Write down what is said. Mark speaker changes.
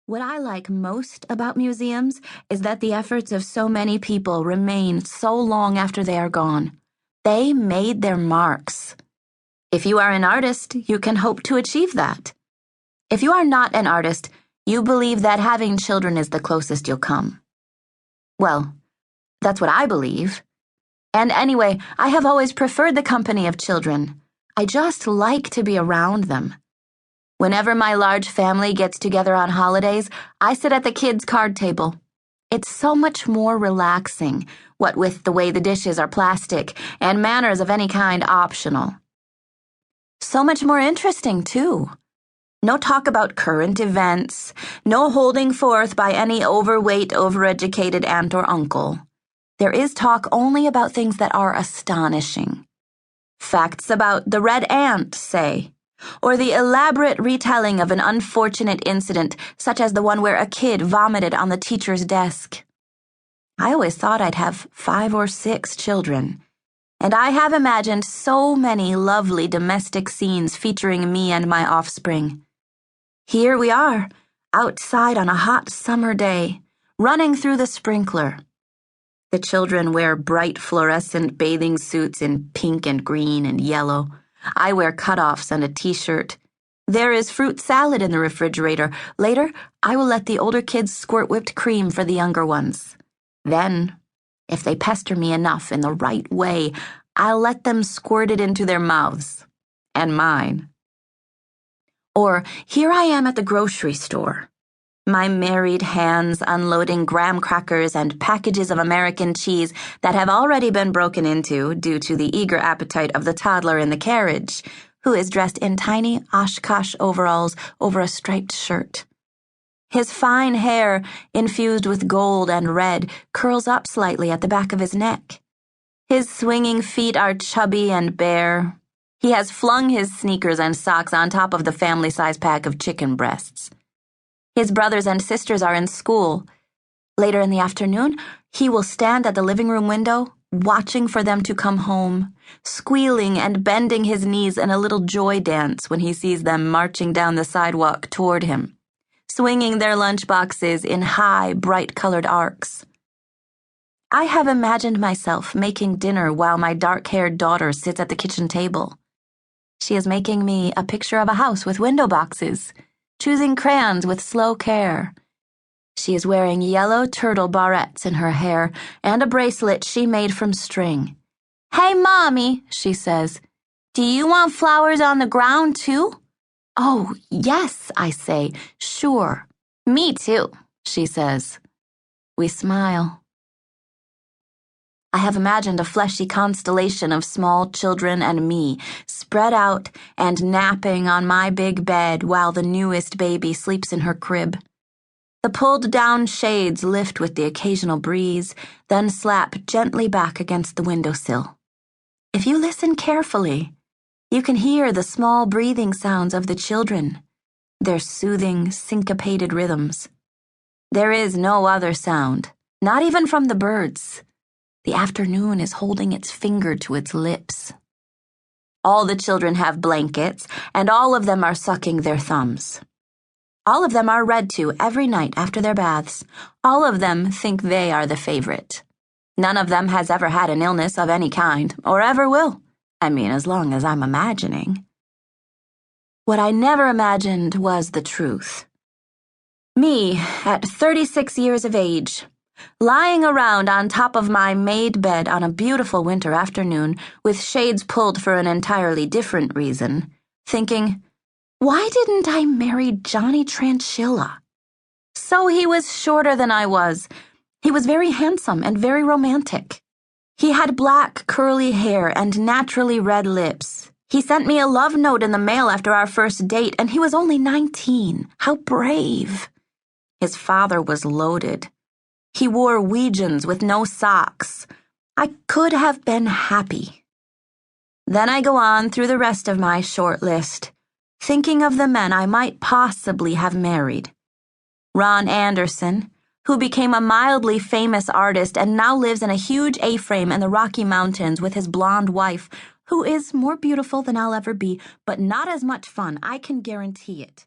Speaker 1: What I like most about museums is that the efforts of so many people remain so long after they are gone. They made their marks. If you are an artist, you can hope to achieve that. If you are not an artist, you believe that having children is the closest you'll come. Well, that's what I believe. And anyway, I have always preferred the company of children. I just like to be around them. Whenever my large family gets together on holidays, I sit at the kids' card table. It's so much more relaxing, what with the way the dishes are plastic and manners of any kind optional. So much more interesting, too. No talk about current events, no holding forth by any overweight, overeducated aunt or uncle. There is talk only about things that are astonishing. Facts about the red ant, say, or the elaborate retelling of an unfortunate incident such as the one where a kid vomited on the teacher's desk. I always thought I'd have 5 or 6 children, and I have imagined so many lovely domestic scenes featuring me and my offspring. Here we are, outside on a hot summer day, running through the sprinkler. The children wear bright fluorescent bathing suits in pink and green and yellow. I wear cutoffs and a t-shirt. There is fruit salad in the refrigerator. Later, I will let the older kids squirt whipped cream for the younger ones. Then, if they pester me enough in the right way, I'll let them squirt it into their mouths. And mine. Or, here I am at the grocery store. My married hands unloading graham crackers and packages of American cheese that have already been broken into due to the eager appetite of the toddler in the carriage, who is dressed in tiny Oshkosh overalls over a striped shirt. His fine hair, infused with gold and red, curls up slightly at the back of his neck. His swinging feet are chubby and bare. He has flung his sneakers and socks on top of the family-size pack of chicken breasts. His brothers and sisters are in school. Later in the afternoon, he will stand at the living room window, watching for them to come home, squealing and bending his knees in a little joy dance when he sees them marching down the sidewalk toward him, swinging their lunchboxes in high, bright-colored arcs. I have imagined myself making dinner while my dark-haired daughter sits at the kitchen table. She is making me a picture of a house with window boxes, choosing crayons with slow care. She is wearing yellow turtle barrettes in her hair and a bracelet she made from string. "Hey, Mommy," she says, "do you want flowers on the ground, too?" "Oh, yes," I say, "sure." "Me, too," she says. We smile. I have imagined a fleshy constellation of small children and me, spread out and napping on my big bed while the newest baby sleeps in her crib. The pulled-down shades lift with the occasional breeze, then slap gently back against the windowsill. If you listen carefully, you can hear the small breathing sounds of the children, their soothing, syncopated rhythms. There is no other sound, not even from the birds. The afternoon is holding its finger to its lips. All the children have blankets, and all of them are sucking their thumbs. All of them are read to every night after their baths. All of them think they are the favorite. None of them has ever had an illness of any kind, or ever will. I mean, as long as I'm imagining. What I never imagined was the truth. Me, at 36 years of age, lying around on top of my made bed on a beautiful winter afternoon with shades pulled for an entirely different reason, thinking, why didn't I marry Johnny Tranchilla? So he was shorter than I was. He was very handsome and very romantic. He had black curly hair and naturally red lips. He sent me a love note in the mail after our first date, and he was only 19. How brave. His father was loaded. He wore Ouijans with no socks. I could have been happy. Then I go on through the rest of my short list, thinking of the men I might possibly have married. Ron Anderson, who became a mildly famous artist and now lives in a huge A-frame in the Rocky Mountains with his blonde wife, who is more beautiful than I'll ever be, but not as much fun, I can guarantee it.